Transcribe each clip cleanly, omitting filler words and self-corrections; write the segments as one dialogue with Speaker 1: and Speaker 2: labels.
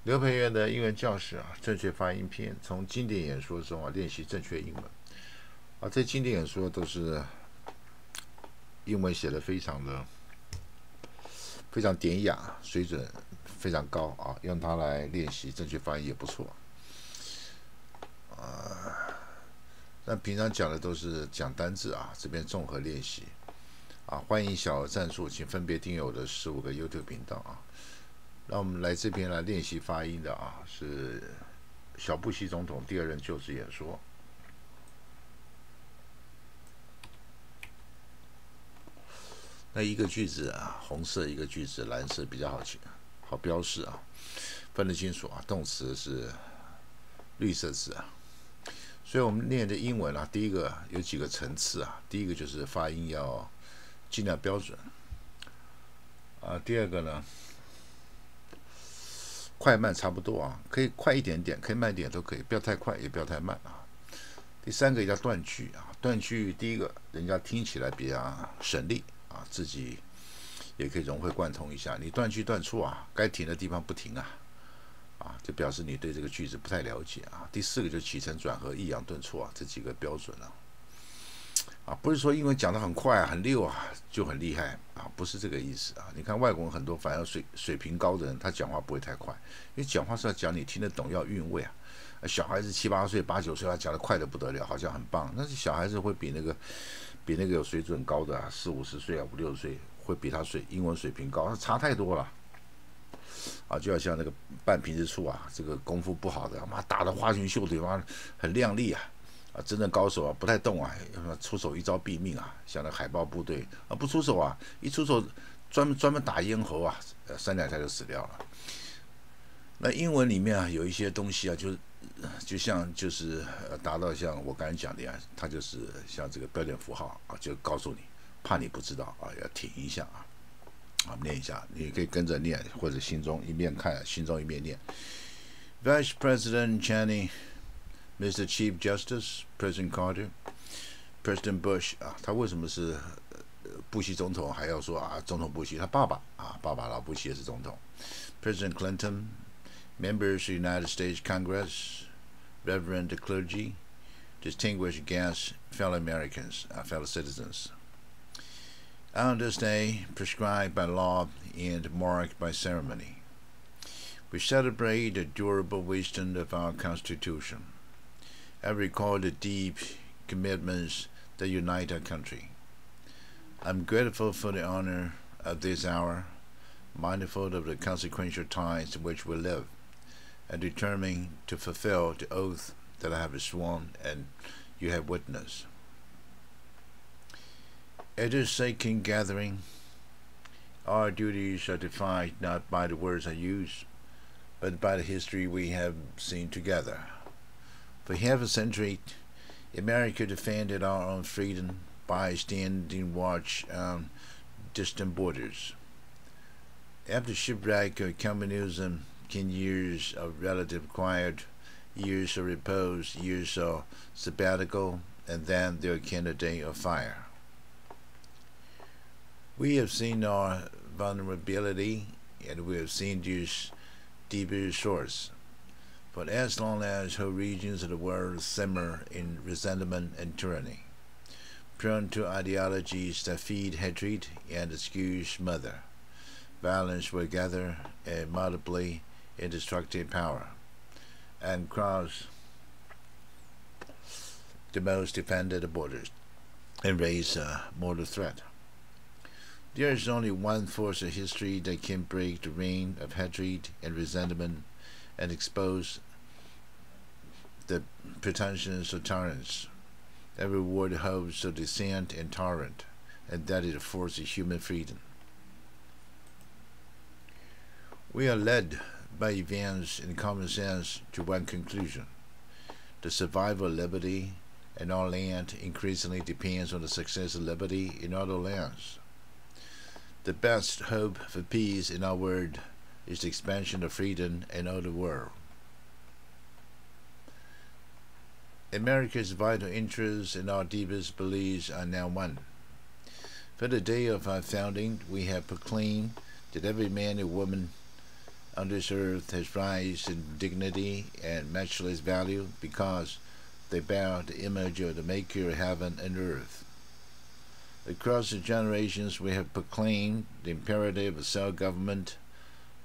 Speaker 1: 刘培元的英文教室正确发音篇，从经典演说中练习正确英文这经典演说都是英文写的非常典雅，水准非常高用它来练习正确发音也不错但平常讲的都是讲单字这边综合练习欢迎小额赞助，请分别订阅我的15个 YouTube 频道那我们来这边来练习发音的是小布希总统第二任就职演说。那一个句子红色一个句子蓝色比较好标示分得清楚动词是绿色字所以我们念的英文第一个有几个层次第一个就是发音要尽量标准第二个呢快慢差不多可以快一点点，可以慢一点都可以，不要太快也不要太慢第三个叫断句断句第一个人家听起来比较省力自己也可以融会贯通一下。你断句断错该停的地方不停就表示你对这个句子不太了解第四个就起承转合、抑扬顿挫这几个标准不是说英文讲得很快很溜就很厉害不是这个意思你看外国人很多反而水平高的人，他讲话不会太快，因为讲话是要讲你听得懂，要韵味小孩子7、8岁、8、9岁，他讲得快得不得了，好像很棒。但是小孩子会比那个有水准高的4、50岁5、60岁，会比他英文水平高，差太多了就要像那个半瓶子醋这个功夫不好的，打得花拳绣腿很亮丽真正高手不太动出手一招毙命像那海豹部队不出手一出手专门打咽喉3、2下就死掉了。那英文里面有一些东西就像就是达到像我刚才讲的它就是像这个标点符号就告诉你，怕你不知道要停一下念一下，你可以跟着念，或者心中一面看，心中一面念。Vice President Cheney, Mr. Chief Justice, President Carter, President Bush 他为什么是布希总统还要说总统布希？他爸爸老布希也是总统。President Clinton, members of the United States Congress, Reverend clergy, distinguished guests, fellow Americans, fellow citizens. On this day, prescribed by law and marked by ceremony, we celebrate the durable wisdom of our Constitution and recall the deep commitments that unite our country. I'm grateful for the honor of this hour, mindful of the consequential times in which we live, and determined to fulfill the oath that I have sworn and you have witnessed. At this sacred gathering, our duties are defined not by the words I use, but by the history we have seen together. For half a century, America defended our own freedom by standing watch on distant borders. After shipwreck of communism came years of relative quiet, years of repose, years of sabbatical, and then there came a day of fire. We have seen our vulnerability, and we have seen this deeper source. But as long as whole regions of the world simmer in resentment and tyranny, prone to ideologies that feed hatred and excuse murder, violence will gather and multiply in destructive power, and cross the most defended borders, and raise a mortal threat. There is only one force of history that can break the reign of hatred and resentment and expose the pretensions of tyrants that reward the hopes of dissent and tolerance, and that is the force of human freedom. We are led by events and common sense to one conclusion: the survival of liberty in our land increasingly depends on the success of liberty in other lands. The best hope for peace in our world is the expansion of freedom in all the world. America's vital interests and our deepest beliefs are now one. From the day of our founding, we have proclaimed that every man and woman on this earth has rise in dignity and matchless value because they bear the image of the Maker of heaven and earth. Across the generations, we have proclaimed the imperative of self-government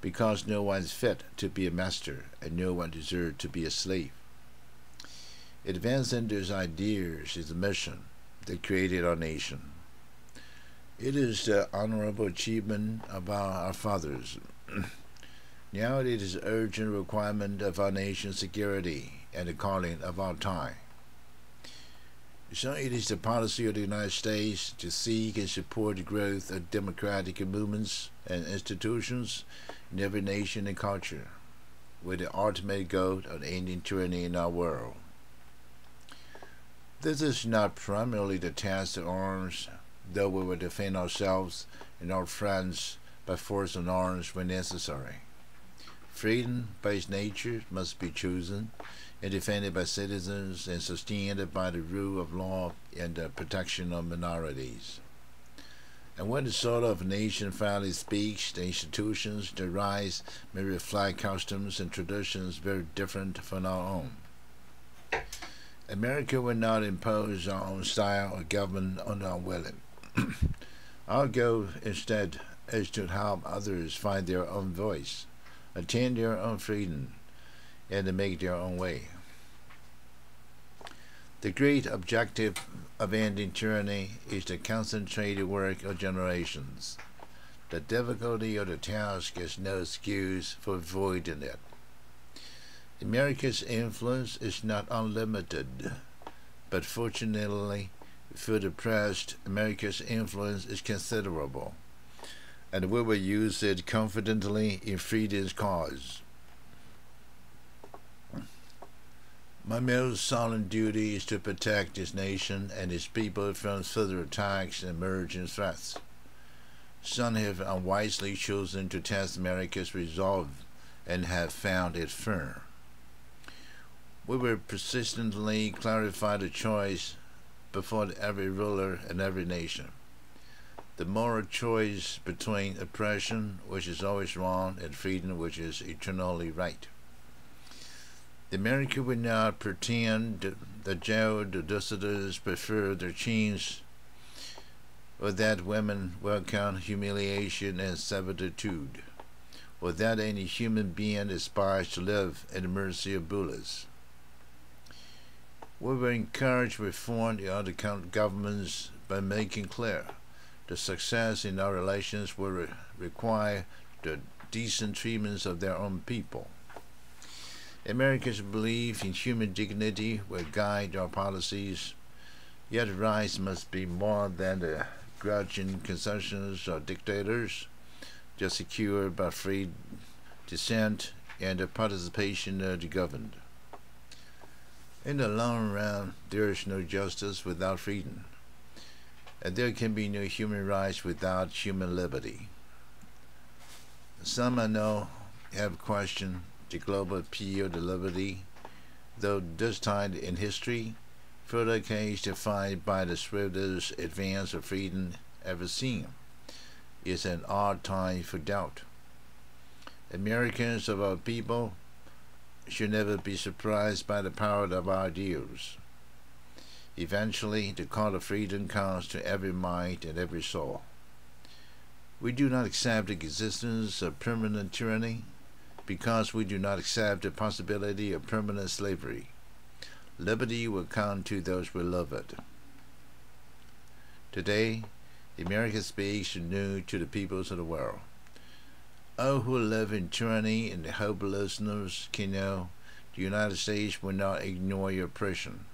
Speaker 1: because no one is fit to be a master and no one deserves to be a slave. Advancing these ideas is the mission that created our nation. It is the honorable achievement of our fathers. Now it is the urgent requirement of our nation's security and the calling of our time. So it is the policy of the United States to seek and support the growth of democratic movements and institutions in every nation and culture, with the ultimate goal of ending tyranny in our world. This is not primarily the task of arms, though we will defend ourselves and our friends by force of arms when necessary. Freedom by its nature must be chosen and defended by citizens and sustained by the rule of law and the protection of minorities. And when the soul of a nation finally speaks, the institutions that rise may reflect customs and traditions very different from our own. America will not impose our own style of government on our willing. Our goal instead is to help others find their own voice, attain their own freedom, and to make their own way. The great objective of ending tyranny is the concentrated work of generations. The difficulty of the task is no excuse for avoiding it. America's influence is not unlimited, but fortunately for the oppressed, America's influence is considerable, and we will use it confidently in freedom's cause. My most solemn duty is to protect this nation and its people from further attacks and emerging threats. Some have unwisely chosen to test America's resolve and have found it firm. We will persistently clarify the choice before every ruler and every nation. The moral choice between oppression, which is always wrong, and freedom, which is eternally right. America will not pretend that jailed dissenters prefer their chains, or that women welcome humiliation and servitude, or that any human being aspires to live at the mercy of bullets. We will encourage reform in other governments by making clear that success in our relations will require the decent treatment of their own people. America's belief in human dignity will guide our policies, yet rights must be more than the grudging concessions of dictators, just secured by free dissent and the participation of the governed. In the long run, there is no justice without freedom, and there can be no human rights without human liberty. Some I know have questioned the global appeal to liberty, though this time in history, further case defined by the swiftest advance of freedom ever seen, is an odd time for doubt. Americans of our people should never be surprised by the power of our ideals. Eventually, the call of freedom comes to every mind and every soul. We do not accept the existence of permanent tyranny because we do not accept the possibility of permanent slavery. Liberty will come to those who love it. Today, America speaks anew to the peoples of the world. All who live in tyranny and the hopelessness can know the United States will not ignore your oppression.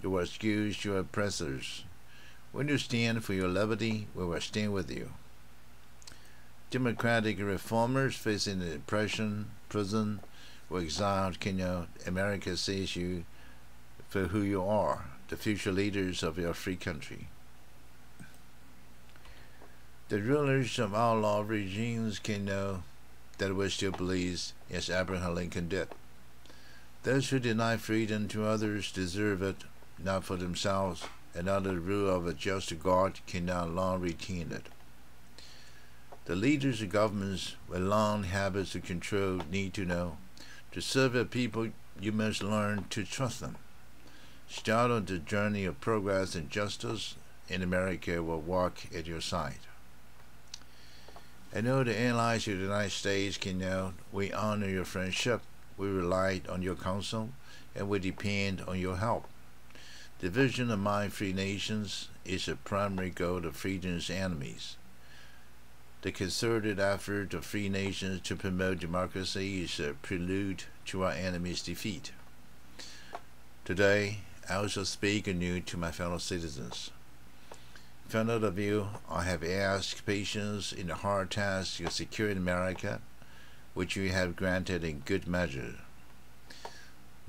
Speaker 1: You will excuse your oppressors. When you stand for your liberty, we will stand with you. Democratic reformers facing the oppression, prison, or exile can know America sees you for who you are, the future leaders of your free country. The rulers of outlaw regimes can know that we still believe as Abraham Lincoln did. Those who deny freedom to others deserve it, not for themselves, and under the rule of a just God cannot long retain it. The leaders of governments with long habits of control need to know, to serve the people, you must learn to trust them. Start on the journey of progress and justice, and America will walk at your side. I know the allies of the United States can know we honor your friendship, we rely on your counsel, and we depend on your help. The vision among free nations is a primary goal of freedom's enemies. The concerted effort of free nations to promote democracy is a prelude to our enemies' defeat. Today, I also speak anew to my fellow citizens. For another of you, I have asked patience in the hard task of securing America, which you have granted in good measure.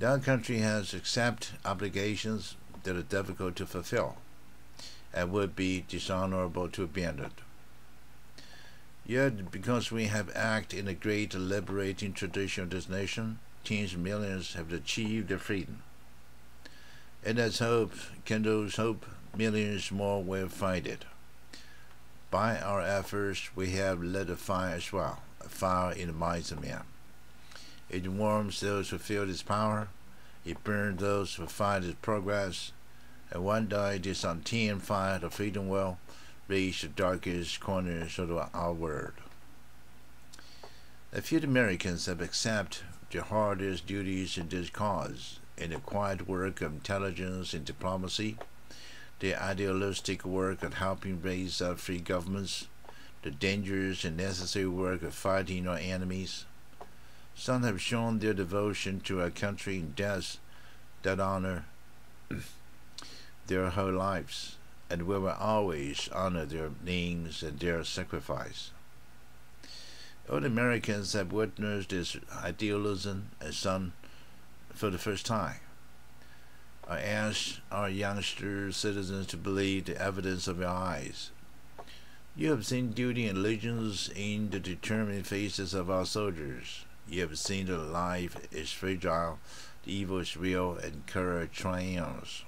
Speaker 1: Our country has accepted obligations that are difficult to fulfill and would be dishonorable to abandon. Yet, because we have acted in a great liberating tradition of this nation, tens of millions have achieved their freedom. And as hope kindles hope, millions more will find it. By our efforts, we have lit a fire as well, a fire in the minds of men. It warms those who feel its power, it burns those who find its progress, and one day this untamed fire of freedom will reach the darkest corners of our world. A few Americans have accepted the hardest duties in this cause, in the quiet work of intelligence and diplomacy, the idealistic work of helping raise up free governments, the dangerous and necessary work of fighting our enemies. Some have shown their devotion to our country in deaths that honor their whole lives, and we will always honor their names and their sacrifice. All Americans have witnessed this idealism, and some for the first time. I ask our youngster citizens to believe the evidence of your eyes. You have seen duty and allegiance in the determined faces of our soldiers. You have seen that life is fragile, the evil is real, and courage triumphs.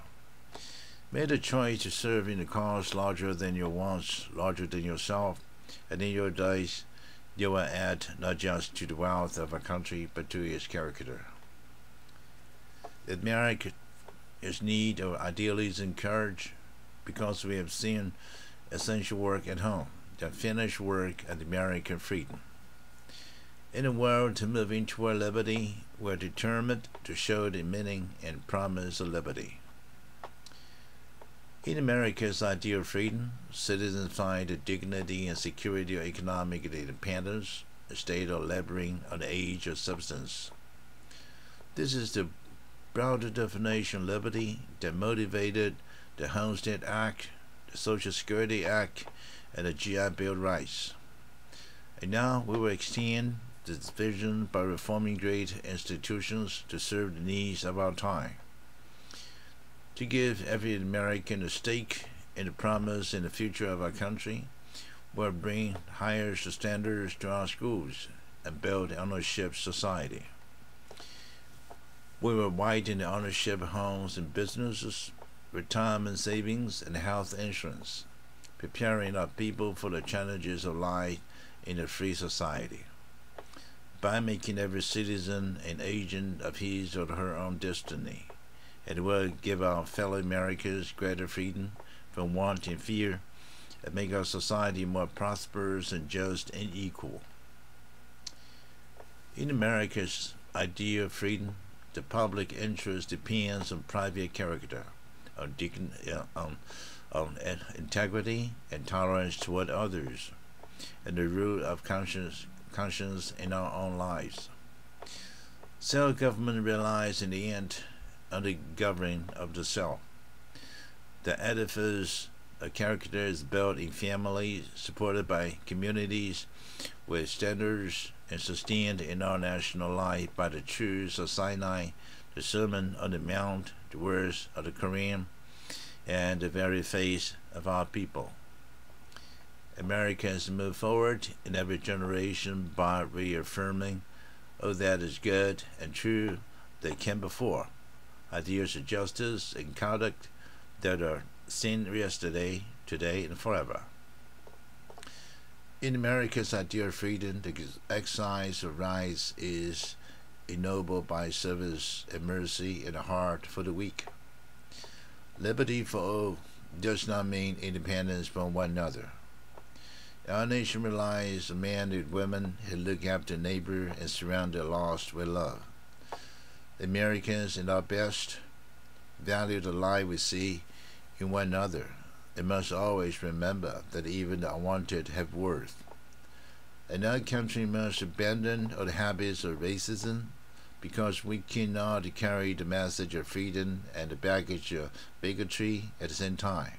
Speaker 1: Make the choice to serve in a cause larger than your wants, larger than yourself, and in your days you will add not just to the wealth of our country, but to its character. America is in need of idealism and courage, because we have seen essential work at home, the finished work of American freedom. In a world to move into our liberty, we are determined to show the meaning and promise of liberty. In America's ideal of freedom, citizens find the dignity and security of economic independence, a state of laboring on the age of substance. This is the broader definition of liberty that motivated the Homestead Act, the Social Security Act, and the GI Bill of Rights. And now we will extend this vision by reforming great institutions to serve the needs of our time, to give every American a stake in the promise and the future of our country. We'll bring higher standards to our schools and build an ownership society. We will widen the ownership of homes and businesses, retirement savings, and health insurance, preparing our people for the challenges of life in a free society. By making every citizen an agent of his or her own destiny, it will give our fellow Americans greater freedom from want and fear, and make our society more prosperous and just and equal. In America's idea of freedom, the public interest depends on private character, on integrity and tolerance toward others, and the rule of conscience in our own lives. Self-government relies in the end on the governing of the self. The edifice of character is built in families, supported by communities with standards, and sustained in our national life by the truths of Sinai, the Sermon on the Mount, the words of the Quran, and the very faith of our people. Americans move forward in every generation by reaffirming all that is good and true that came before, ideas of justice and conduct that are seen yesterday, today, and forever. In America's idea of freedom, the exercise of rights is ennobled by service and mercy and a heart for the weak. Liberty for all does not mean independence from one another. Our nation relies on men and women who look after neighbor and surround the lost with love. The Americans, at our best, value the light we see in one another, and must always remember that even the unwanted have worth. Another country must abandon all the habits of racism, because we cannot carry the message of freedom and the baggage of bigotry at the same time.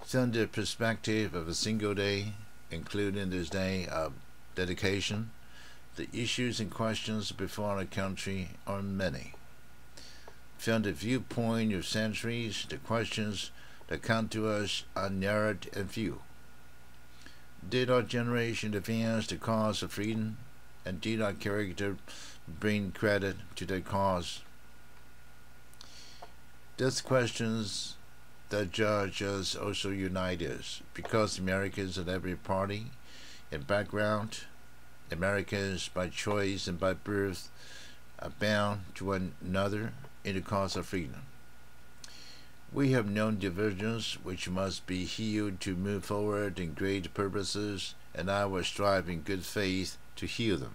Speaker 1: From the perspective of a single day, including this day of dedication, the issues and questions before our country are many. From the viewpoint of centuries, the questions that come to us are narrowed and few. Did our generation advance the cause of freedom, and did our character bring credit to their cause? These questions that judge us also unite us, because Americans of every party and background, Americans by choice and by birth, are bound to one another in the cause of freedom. We have known diversions which must be healed to move forward in great purposes, and I will strive in good faith to heal them.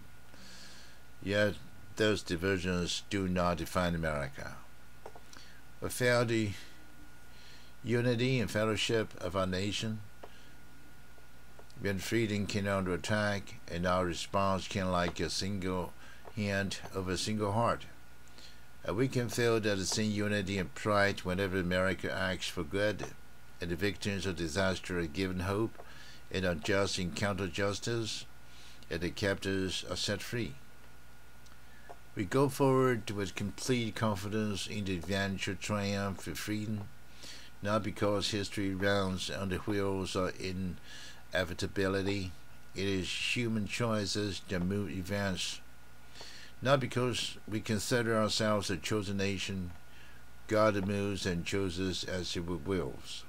Speaker 1: Yet those diversions do not define America. Without the unity and fellowship of our nation, when freedom came under attack, and our response came like a single hand over a single heart, we can feel that the same unity and pride whenever America acts for good, and the victims of disaster are given hope, and unjust encounter justice, and the captives are set free. We go forward with complete confidence in the eventual triumph of freedom, not because history runs on the wheels of inevitability. It is human choices that move events. Not because we consider ourselves a chosen nation. God moves and chooses as He wills.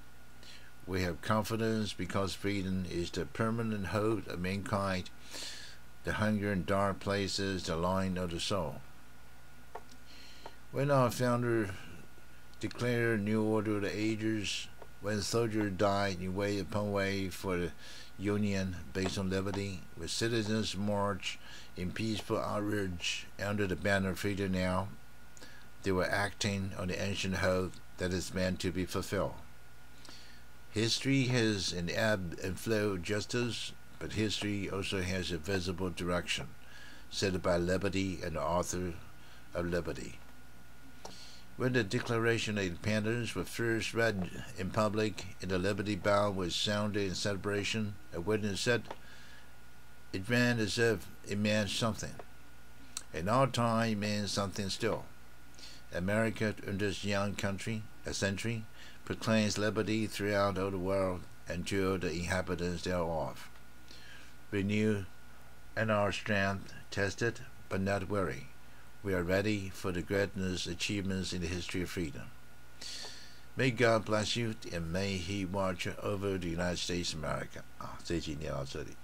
Speaker 1: We have confidence because freedom is the permanent hope of mankind, the hunger in dark places, the longing of the soul. When our founder declared a new order of the ages, when soldiers died in wave upon wave for the Union based on liberty, with citizens march in peaceful outrage under the banner of freedom now, they were acting on the ancient hope that is meant to be fulfilled. History has an ebb and flow of justice, but history also has a visible direction, set by liberty and the author of liberty. When the Declaration of Independence was first read in public and the Liberty Bell was sounded in celebration, a witness said, "It ran as if it meant something. In our time, it means something still. America, in this young country, a century, proclaims liberty throughout all the world and to the inhabitants thereof. Renewed and our strength tested, but not weary. We are ready for the greatest achievements in the history of freedom." May God bless you, and may He watch over the United States of America. 这一集念到这里。